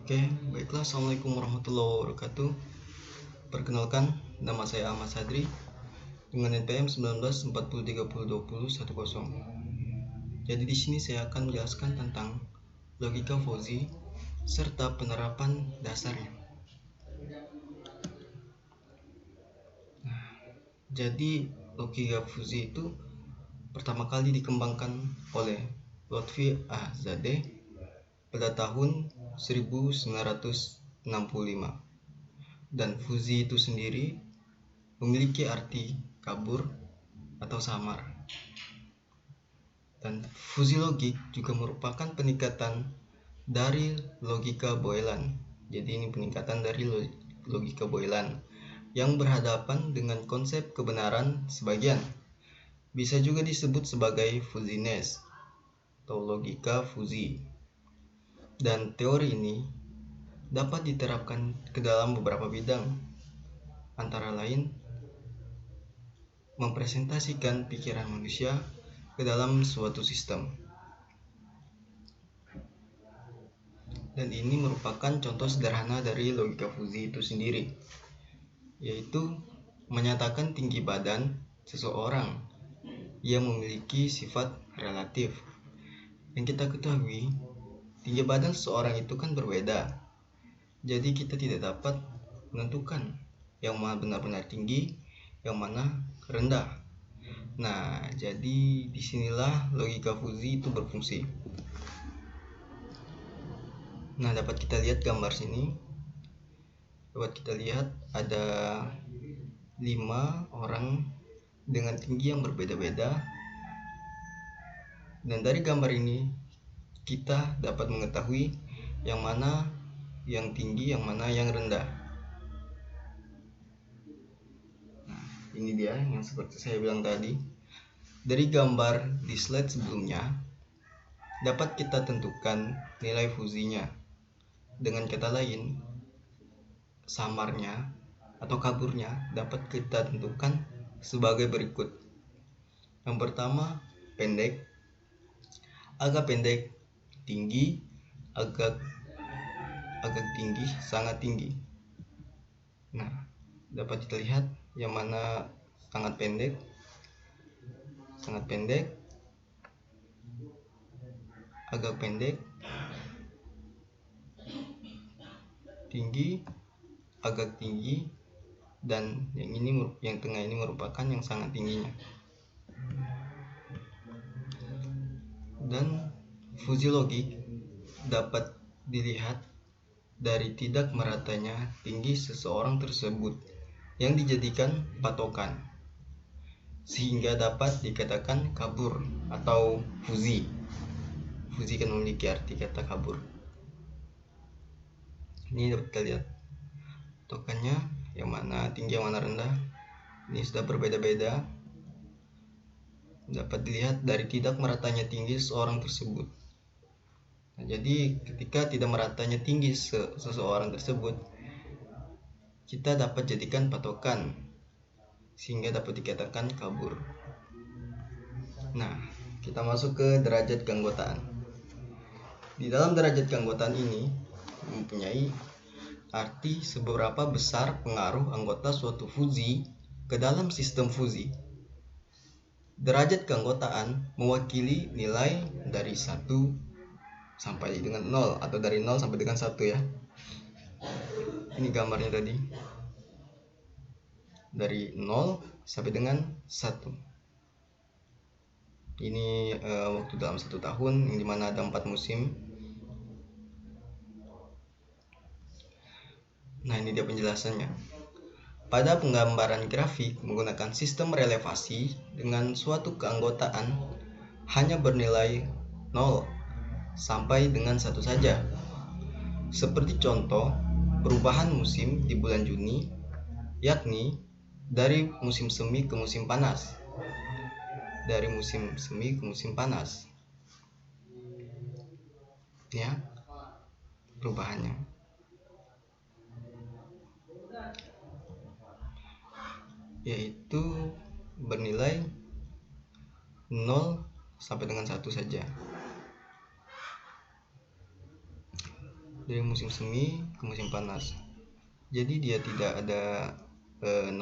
Oke, baiklah. Assalamualaikum warahmatullahi wabarakatuh. Perkenalkan, nama saya Ahmad Sadri dengan NPM 1940302010. Jadi di sini saya akan menjelaskan tentang logika Fuzzy serta penerapan dasarnya. Jadi logika Fuzzy itu pertama kali dikembangkan oleh Lotfi Ahzadeh pada tahun 1965. Dan Fuzzy itu sendiri memiliki arti kabur atau samar. Dan fuzzy logik juga merupakan peningkatan dari logika Boylan. Jadi ini peningkatan dari logika Boylan yang berhadapan dengan konsep kebenaran sebagian. Bisa juga disebut sebagai fuzziness atau logika fuzzy. Dan teori ini dapat diterapkan ke dalam beberapa bidang, antara lain mempresentasikan pikiran manusia ke dalam suatu sistem. Dan ini merupakan contoh sederhana dari logika Fuzzy itu sendiri, yaitu menyatakan tinggi badan seseorang yang memiliki sifat relatif. Yang kita ketahui, tinggi badan seseorang itu kan berbeda. Jadi kita tidak dapat menentukan yang mana benar-benar tinggi, yang mana rendah. Nah, jadi disinilah logika Fuzzy itu berfungsi. Nah, dapat kita lihat gambar sini. Dapat kita lihat ada 5 orang dengan tinggi yang berbeda-beda. Dan dari gambar ini kita dapat mengetahui yang mana yang tinggi, yang mana yang rendah. Nah, ini dia yang seperti saya bilang tadi. Dari gambar di slide sebelumnya dapat kita tentukan nilai Fuzzy-nya. Dengan kata lain, samarnya atau kaburnya dapat kita tentukan sebagai berikut. Yang pertama, pendek, agak pendek, tinggi, agak tinggi, sangat tinggi. Nah, dapat kita lihat yang mana sangat pendek, agak pendek, tinggi, agak tinggi, dan yang tengah ini merupakan yang sangat tingginya. Dan fuzzy logik dapat dilihat dari tidak meratanya tinggi seseorang tersebut yang dijadikan patokan, sehingga dapat dikatakan kabur atau fuzzy. Fuzzy kan memiliki arti kata kabur. Ini dapat kita lihat patokannya, yang mana tinggi, yang mana rendah. Ini sudah berbeda-beda. Dapat dilihat dari tidak meratanya tinggi seseorang tersebut. Nah, jadi ketika tidak meratanya tinggi seseorang tersebut, kita dapat jadikan patokan sehingga dapat dikatakan kabur. Nah, kita masuk ke derajat keanggotaan. Di dalam derajat keanggotaan ini mempunyai arti seberapa besar pengaruh anggota suatu fuzzy ke dalam sistem fuzzy. Derajat keanggotaan mewakili nilai dari 1 sampai dengan 0 atau dari 0 sampai dengan 1 ya. Ini gambarnya tadi. Dari 0 sampai dengan 1. Ini waktu dalam 1 tahun, yang dimana ada 4 musim. Nah, ini dia penjelasannya. Pada penggambaran grafik menggunakan sistem relevasi dengan suatu keanggotaan hanya bernilai 0 sampai dengan 1 saja. Seperti contoh perubahan musim di bulan Juni, yakni dari musim semi ke musim panas. Dari musim semi ke musim panas. Ya, perubahannya. Yaitu bernilai 0 sampai dengan 1 saja. dari musim semi ke musim panas. Jadi dia tidak ada 0,5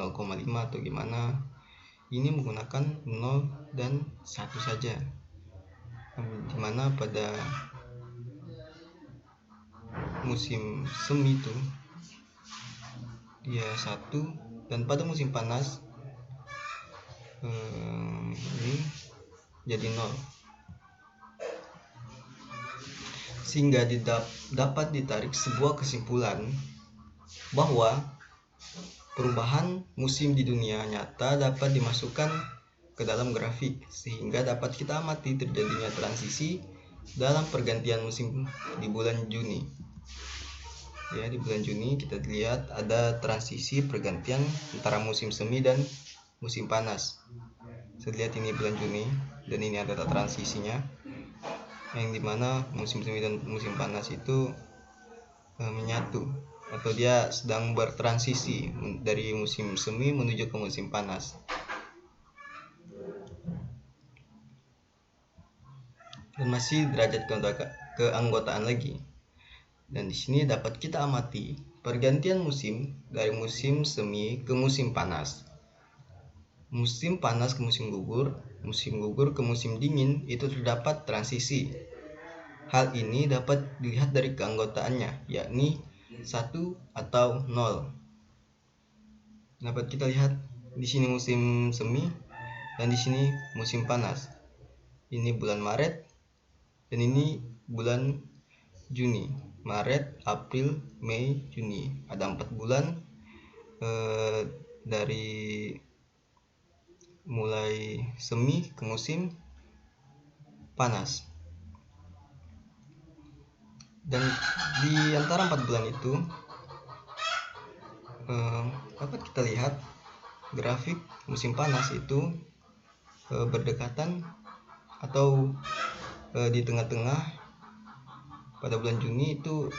atau gimana. Ini menggunakan 0 dan 1 saja. Dimana pada musim semi itu dia 1, dan pada musim panas ini jadi 0. Sehingga dapat ditarik sebuah kesimpulan bahwa perubahan musim di dunia nyata dapat dimasukkan ke dalam grafik, sehingga dapat kita amati terjadinya transisi dalam pergantian musim di bulan Juni. Ya, di bulan Juni kita lihat ada transisi pergantian antara musim semi dan musim panas. Saya lihat ini bulan Juni dan ini ada transisinya, yang dimana musim semi dan musim panas itu menyatu, atau dia sedang bertransisi dari musim semi menuju ke musim panas. Dan masih derajat keanggotaan lagi. Dan di sini dapat kita amati pergantian musim dari musim semi ke musim panas. Musim panas ke musim gugur ke musim dingin itu terdapat transisi. Hal ini dapat dilihat dari keanggotaannya, yakni 1 atau 0. Dapat kita lihat di sini musim semi dan di sini musim panas. Ini bulan Maret dan ini bulan Juni. Maret, April, Mei, Juni. Ada 4 bulan dari mulai semi ke musim panas. Dan di antara 4 bulan itu dapat kita lihat grafik musim panas itu berdekatan atau di tengah-tengah pada bulan Juni itu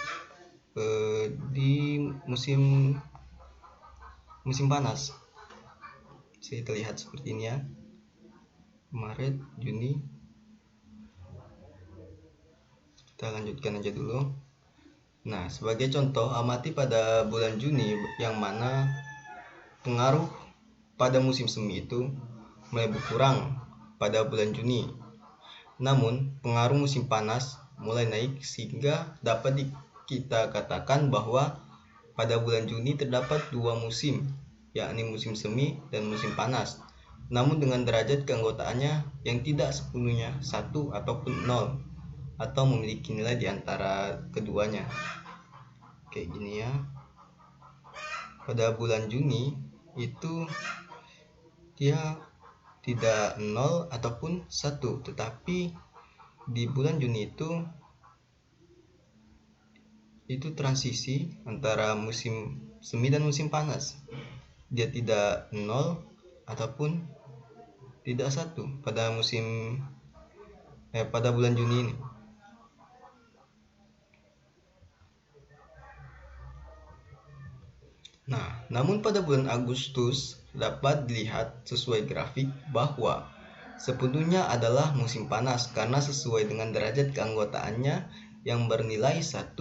di musim panas. Saya terlihat seperti ini ya, Maret, Juni. Kita lanjutkan aja dulu. Nah, sebagai contoh, amati pada bulan Juni yang mana pengaruh pada musim semi itu mulai berkurang pada bulan Juni. Namun, pengaruh musim panas mulai naik sehingga dapat kita katakan bahwa pada bulan Juni terdapat 2 musim, yakni musim semi dan musim panas. Namun dengan derajat keanggotaannya yang tidak sepenuhnya 1 ataupun 0, atau memiliki nilai di antara keduanya. Kayak gini ya. Pada bulan Juni itu dia tidak 0 ataupun 1, tetapi di bulan Juni itu transisi antara musim semi dan musim panas. Dia tidak 0 ataupun tidak 1 pada pada bulan Juni ini. Nah, namun pada bulan Agustus dapat dilihat sesuai grafik bahwa sepenuhnya adalah musim panas karena sesuai dengan derajat keanggotaannya yang bernilai 1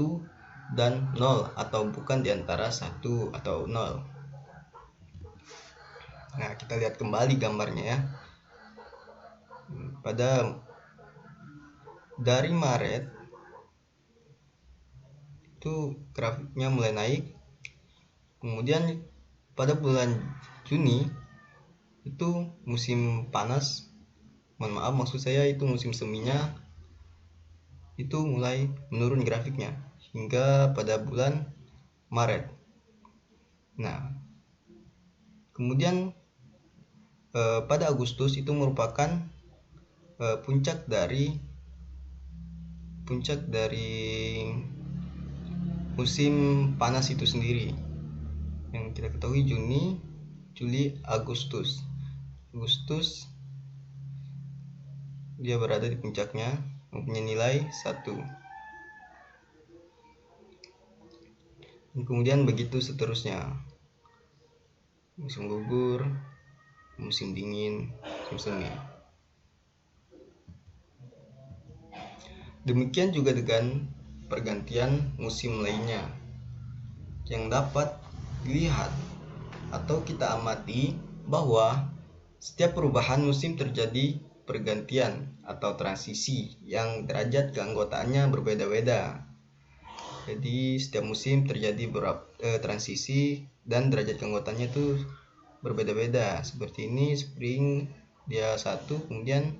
dan 0 atau bukan di antara 1 atau 0. Nah, kita lihat kembali gambarnya ya. Dari Maret itu grafiknya mulai naik. Kemudian pada bulan Juni itu musim panas. Mohon maaf, maksud saya itu musim seminya itu mulai menurun grafiknya hingga pada bulan Maret. Nah, kemudian pada Agustus itu merupakan puncak dari musim panas itu sendiri. Yang kita ketahui Juni, Juli, Agustus dia berada di puncaknya, mempunyai nilai 1. Dan kemudian begitu seterusnya. Musim gugur, musim dingin, musim semi. Demikian juga dengan pergantian musim lainnya yang dapat dilihat atau kita amati bahwa setiap perubahan musim terjadi pergantian atau transisi yang derajat keanggotaannya berbeda-beda. Jadi setiap musim terjadi transisi dan derajat keanggotaannya itu berbeda-beda. Seperti ini, spring dia 1, kemudian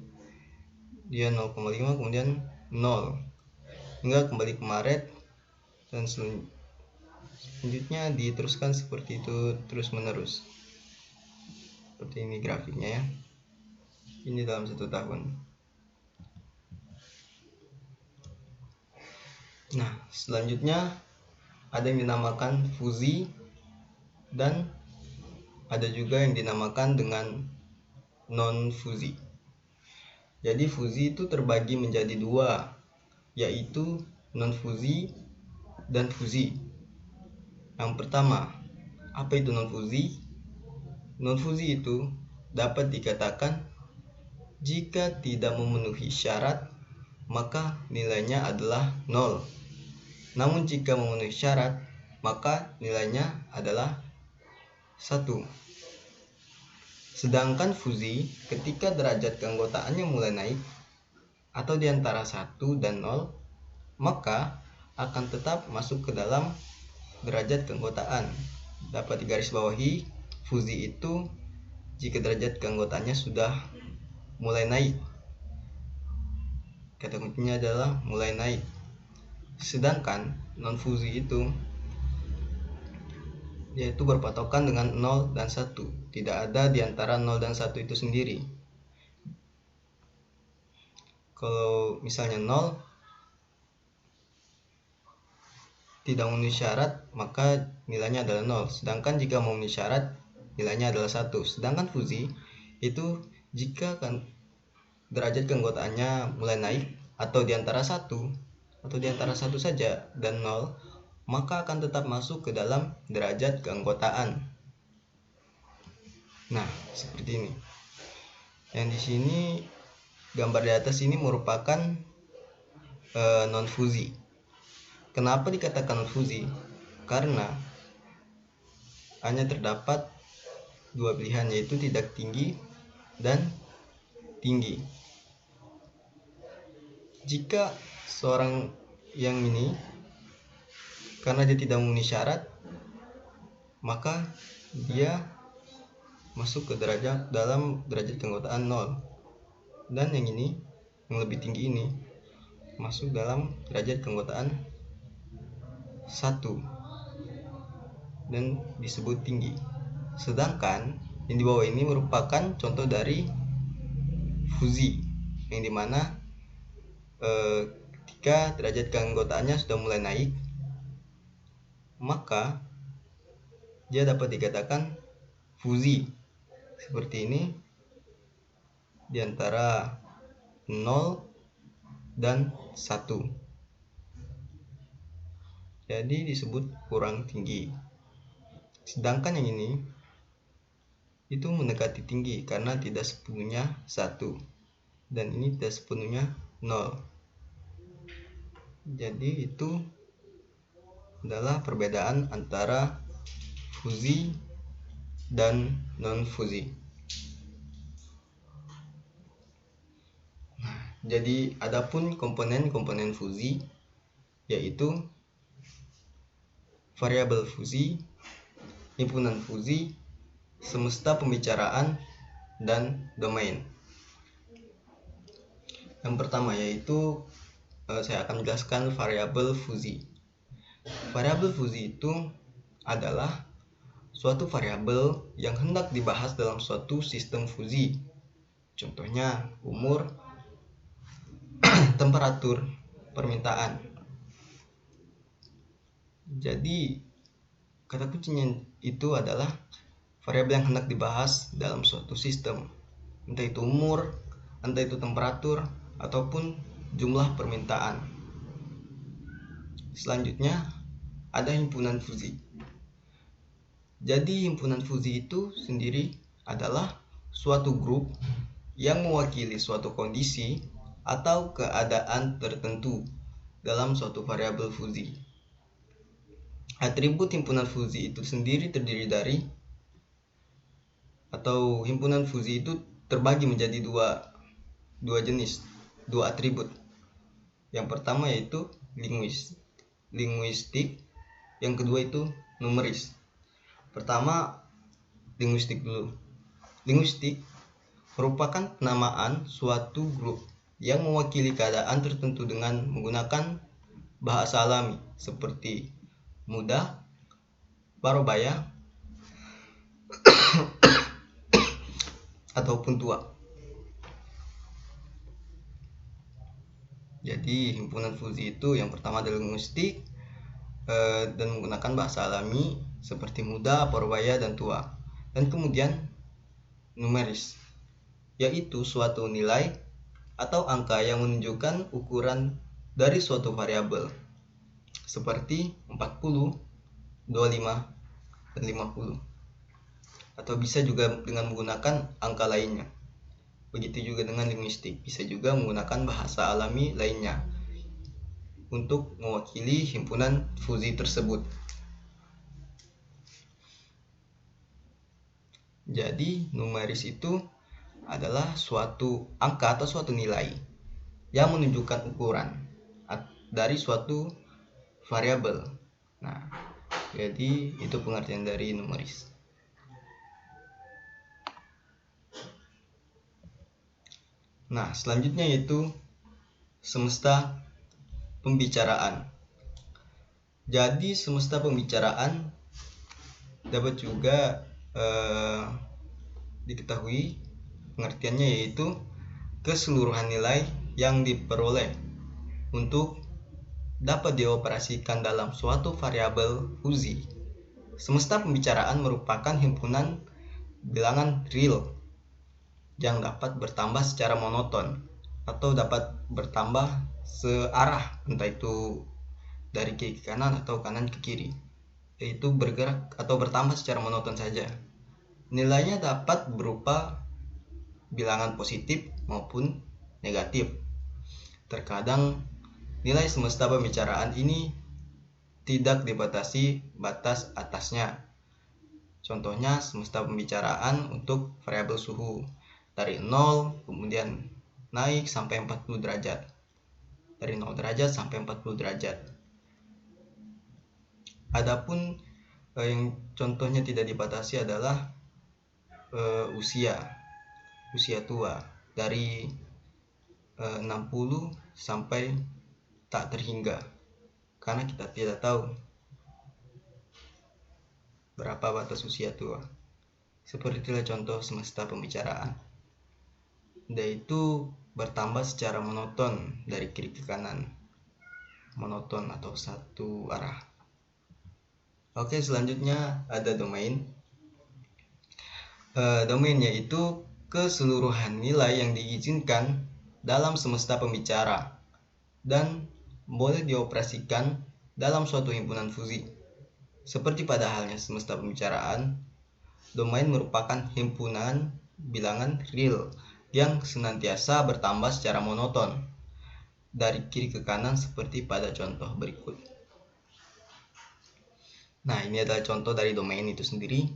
dia 0,5, kemudian 0, hingga kembali ke Maret, dan selanjutnya diteruskan seperti itu terus menerus. Seperti ini grafiknya ya. Ini dalam 1 tahun. Nah, selanjutnya ada yang dinamakan fusi dan ada juga yang dinamakan dengan non-fusi. Jadi fusi itu terbagi menjadi 2, yaitu non-fusi dan fusi. Yang pertama, apa itu non-fusi? Non-fusi itu dapat dikatakan jika tidak memenuhi syarat, maka nilainya adalah 0. Namun jika memenuhi syarat, maka nilainya adalah 1. Sedangkan fusi, ketika derajat keanggotaannya mulai naik atau di antara 1 dan 0, maka akan tetap masuk ke dalam derajat keanggotaan. Dapat digarisbawahi, fusi itu jika derajat keanggotaannya sudah mulai naik. Kata kuncinya adalah mulai naik. Sedangkan non-fusi itu yaitu berpatokan dengan 0 dan 1. Tidak ada di antara 0 dan 1 itu sendiri. Kalau misalnya 0 tidak memenuhi syarat, maka nilainya adalah 0. Sedangkan jika memenuhi syarat, nilainya adalah 1. Sedangkan fusi itu jika derajat keanggotaannya mulai naik atau di antara 1 saja dan 0, maka akan tetap masuk ke dalam derajat keanggotaan. Nah, seperti ini. Yang di sini gambar di atas ini merupakan non-fusi. Kenapa dikatakan non-fusi? Karena hanya terdapat 2 pilihan, yaitu tidak tinggi dan tinggi. Jika seorang yang ini karena dia tidak memenuhi syarat, maka dia masuk ke dalam derajat keanggotaan 0. Dan yang ini, yang lebih tinggi ini, masuk dalam derajat keanggotaan 1 dan disebut tinggi. Sedangkan yang di bawah ini merupakan contoh dari fusi, yang dimana ketika derajat keanggotaannya sudah mulai naik, maka dia dapat dikatakan fusi. Seperti ini, di antara 0 dan 1. Jadi disebut kurang tinggi. Sedangkan yang ini itu mendekati tinggi karena tidak sepenuhnya 1, dan ini tidak sepenuhnya 0. Jadi itu adalah perbedaan antara fusi dan non-fusi. Jadi adapun komponen-komponen fusi yaitu variabel fusi, himpunan fusi, semesta pembicaraan, dan domain. Yang pertama yaitu saya akan menjelaskan variabel fusi. Variabel fusi itu adalah suatu variabel yang hendak dibahas dalam suatu sistem fusi. Contohnya umur, temperatur, permintaan. Jadi kata kuncinya itu adalah variabel yang hendak dibahas dalam suatu sistem, entah itu umur, entah itu temperatur, ataupun jumlah permintaan. Selanjutnya ada himpunan fusi. Jadi himpunan fusi itu sendiri adalah suatu grup yang mewakili suatu kondisi atau keadaan tertentu dalam suatu variabel fuzzy. Atribut himpunan fuzzy itu sendiri terdiri dari, atau himpunan fuzzy itu terbagi menjadi dua jenis, dua atribut. Yang pertama yaitu linguistik, yang kedua itu numeris. Pertama, linguistik dulu. Linguistik merupakan penamaan suatu grup yang mewakili keadaan tertentu dengan menggunakan bahasa alami seperti muda, parubaya, ataupun tua. Jadi himpunan fuzzy itu yang pertama adalah linguistik dan menggunakan bahasa alami seperti muda, parubaya, dan tua. Dan kemudian numeris, yaitu suatu nilai atau angka yang menunjukkan ukuran dari suatu variabel seperti 40, 25, dan 50. Atau bisa juga dengan menggunakan angka lainnya. Begitu juga dengan linguistik, bisa juga menggunakan bahasa alami lainnya untuk mewakili himpunan fuzzy tersebut. Jadi numeris itu adalah suatu angka atau suatu nilai yang menunjukkan ukuran dari suatu variabel. Nah, jadi itu pengertian dari numeris. Nah, selanjutnya yaitu semesta pembicaraan. Jadi semesta pembicaraan dapat juga diketahui pengertiannya yaitu keseluruhan nilai yang diperoleh untuk dapat dioperasikan dalam suatu variabel fuzzy. Semesta pembicaraan merupakan himpunan bilangan real yang dapat bertambah secara monoton atau dapat bertambah searah, entah itu dari kiri ke kanan atau kanan ke kiri, yaitu bergerak atau bertambah secara monoton saja. Nilainya dapat berupa bilangan positif maupun negatif. Terkadang nilai semesta pembicaraan ini tidak dibatasi batas atasnya. Contohnya semesta pembicaraan untuk variabel suhu dari 0 kemudian naik sampai 40 derajat. Dari 0 derajat sampai 40 derajat. Adapun yang contohnya tidak dibatasi adalah usia tua dari 60 sampai tak terhingga, karena kita tidak tahu berapa batas usia tua. Seperti itulah contoh semesta pembicaraan, yaitu bertambah secara monoton dari kiri ke kanan, monoton atau satu arah. Oke, selanjutnya ada domain. Domain yaitu keseluruhan nilai yang diizinkan dalam semesta pembicara dan boleh dioperasikan dalam suatu himpunan fuzzy. Seperti pada halnya semesta pembicaraan, domain merupakan himpunan bilangan real yang senantiasa bertambah secara monoton dari kiri ke kanan seperti pada contoh berikut. Nah, ini adalah contoh dari domain itu sendiri.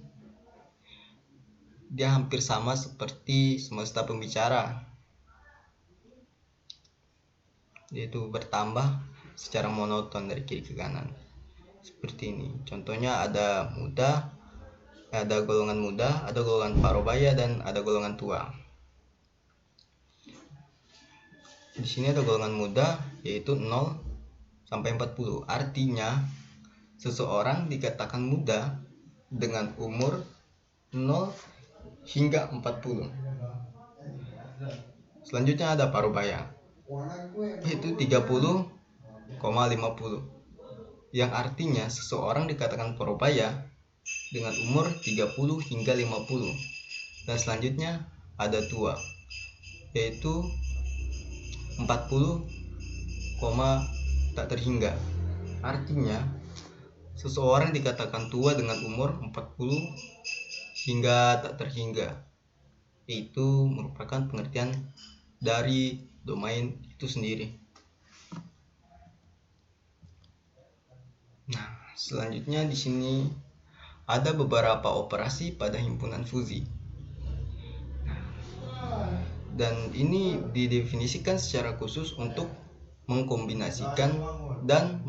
Dia hampir sama seperti semesta pembicara, yaitu bertambah secara monoton dari kiri ke kanan. Seperti ini. Contohnya ada muda, ada golongan muda, ada golongan parubaya, dan ada golongan tua. Di sini ada golongan muda yaitu 0 sampai 40. Artinya seseorang dikatakan muda dengan umur 0 hingga 40. Selanjutnya ada parubaya yaitu 30,50, yang artinya seseorang dikatakan parubaya dengan umur 30 hingga 50. Dan selanjutnya ada tua yaitu 40, tak terhingga. Artinya seseorang dikatakan tua dengan umur 40 hingga tak terhingga. Itu merupakan pengertian dari domain itu sendiri. Nah, selanjutnya di sini ada beberapa operasi pada himpunan fuzi. Dan ini didefinisikan secara khusus untuk mengkombinasikan dan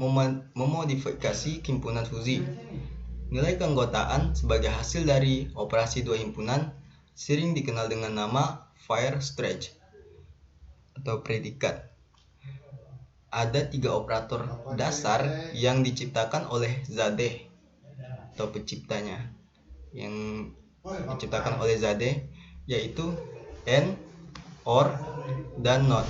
memodifikasi himpunan fuzi. Nilai keanggotaan sebagai hasil dari operasi dua himpunan sering dikenal dengan nama Weierstrass atau predikat. Ada 3 operator dasar yang diciptakan oleh Zadeh atau penciptanya. Yang diciptakan oleh Zadeh yaitu AND, OR, dan NOT.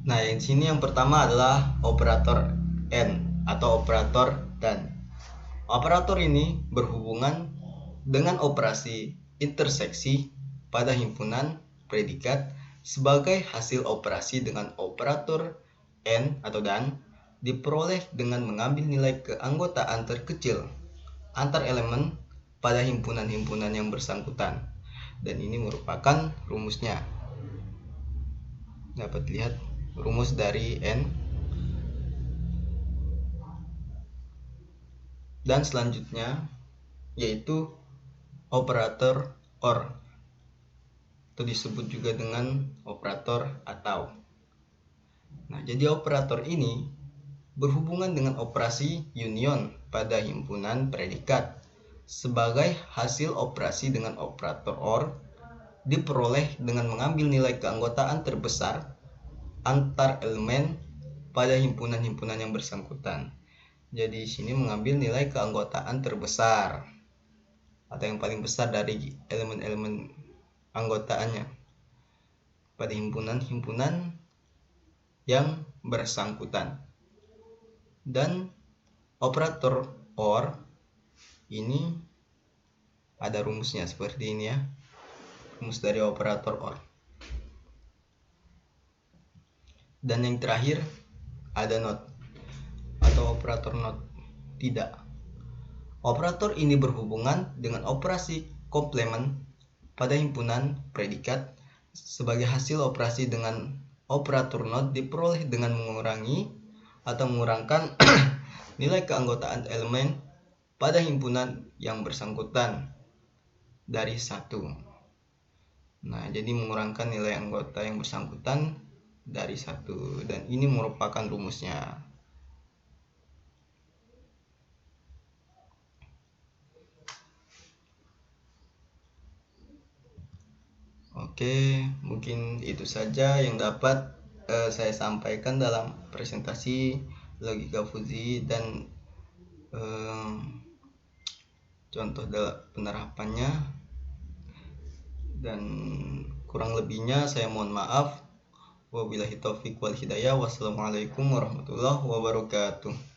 Nah, yang sini yang pertama adalah operator AND atau operator dan. Operator ini berhubungan dengan operasi interseksi pada himpunan predikat sebagai hasil operasi dengan operator AND atau dan diperoleh dengan mengambil nilai keanggotaan terkecil antar elemen pada himpunan-himpunan yang bersangkutan. Dan ini merupakan rumusnya. Dapat lihat rumus dari N. Dan selanjutnya yaitu operator OR atau disebut juga dengan operator atau. Nah, jadi operator ini berhubungan dengan operasi union pada himpunan predikat sebagai hasil operasi dengan operator OR diperoleh dengan mengambil nilai keanggotaan terbesar antar elemen pada himpunan-himpunan yang bersangkutan. Jadi di sini mengambil nilai keanggotaan terbesar atau yang paling besar dari elemen-elemen anggotaannya pada himpunan-himpunan yang bersangkutan. Dan operator OR ini ada rumusnya seperti ini ya. Rumus dari operator OR. Dan yang terakhir ada NOT atau operator NOT. Tidak. Operator ini berhubungan dengan operasi komplement pada himpunan predikat sebagai hasil operasi dengan operator NOT diperoleh dengan mengurangi atau mengurangkan nilai keanggotaan elemen pada himpunan yang bersangkutan dari 1. Nah, jadi mengurangkan nilai anggota yang bersangkutan dari 1, dan ini merupakan rumusnya. Oke, mungkin itu saja yang dapat saya sampaikan dalam presentasi logika fuzi dan contoh penerapannya. Dan kurang lebihnya saya mohon maaf. Wabillahi taufiq wal hidayah. Wassalamualaikum warahmatullahi wabarakatuh.